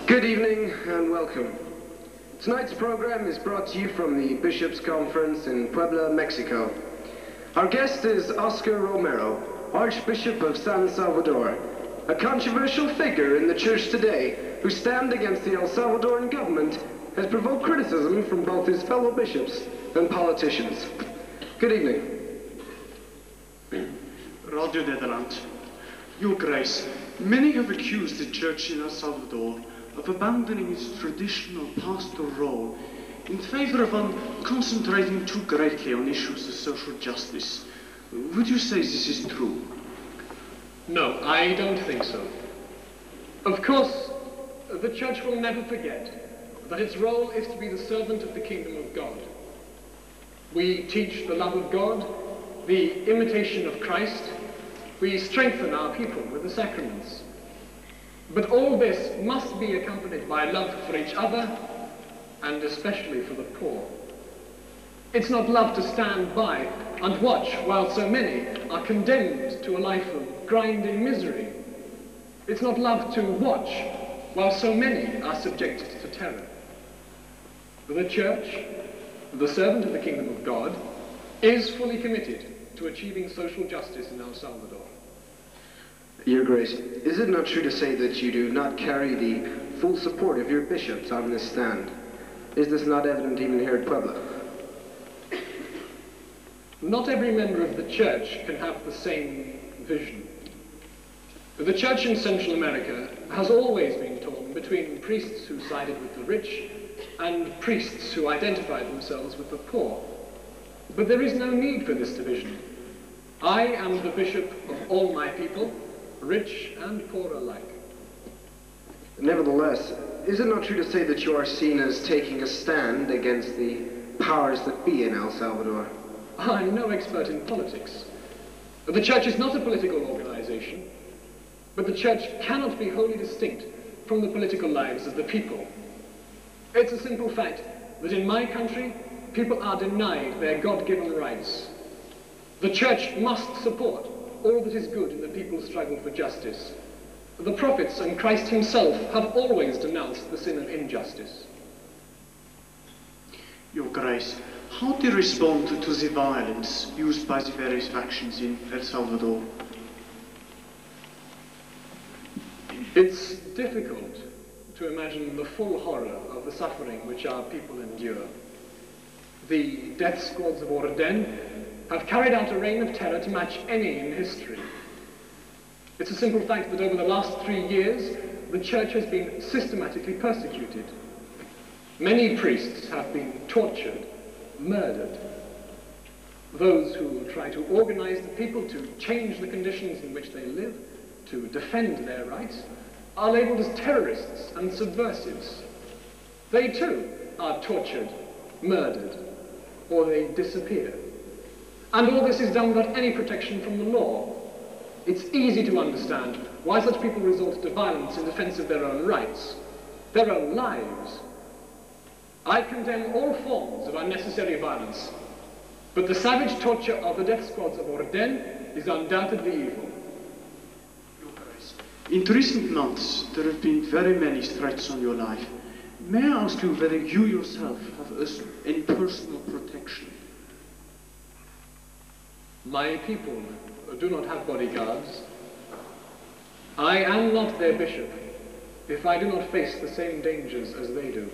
Good evening and welcome. Tonight's program is brought to you from the Bishops' Conference in Puebla, Mexico. Our guest is Oscar Romero, Archbishop of San Salvador, a controversial figure in the church today whose stand against the El Salvadoran government has provoked criticism from both his fellow bishops and politicians. Good evening. Radio Nederland. Your Grace, many have accused the church in El Salvador of abandoning its traditional pastoral role in favor of concentrating too greatly on issues of social justice. Would you say this is true? No, I don't think so. Of course, the church will never forget that its role is to be the servant of the kingdom of God. We teach the love of God, the imitation of Christ. We strengthen our people with the sacraments. But all this must be accompanied by love for each other, and especially for the poor. It's not love to stand by and watch while so many are condemned to a life of grinding misery. It's not love to watch while so many are subjected to terror. The church, the servant of the kingdom of God, is fully committed to achieving social justice in El Salvador. Your Grace, is it not true to say that you do not carry the full support of your bishops on this stand? Is this not evident even here at Puebla? Not every member of the church can have the same vision. The church in Central America has always been torn between priests who sided with the rich and priests who identified themselves with the poor. But there is no need for this division. I am the bishop of all my people, rich and poor alike. Nevertheless, is it not true to say that you are seen as taking a stand against the powers that be in El Salvador? I'm no expert in politics. The church is not a political organization, but the church cannot be wholly distinct from the political lives of the people. It's a simple fact that in my country, people are denied their God-given rights. The church must support all that is good in the people's struggle for justice. The prophets and Christ himself have always denounced the sin of injustice. Your Grace, how do you respond to the violence used by the various factions in El Salvador? It's difficult to imagine the full horror of the suffering which our people endure. The death squads of Orden have carried out a reign of terror to match any in history. It's a simple fact that over the last 3 years, the church has been systematically persecuted. Many priests have been tortured, murdered. Those who try to organize the people to change the conditions in which they live, to defend their rights, are labeled as terrorists and subversives. They too are tortured, murdered, or they disappear. And all this is done without any protection from the law. It's easy to understand why such people resort to violence in defense of their own rights, their own lives. I condemn all forms of unnecessary violence, but the savage torture of the death squads of Orden is undoubtedly evil. In recent months, there have been very many threats on your life. May I ask you whether you yourself have any personal protection? My people do not have bodyguards. I am not their bishop if I do not face the same dangers as they do.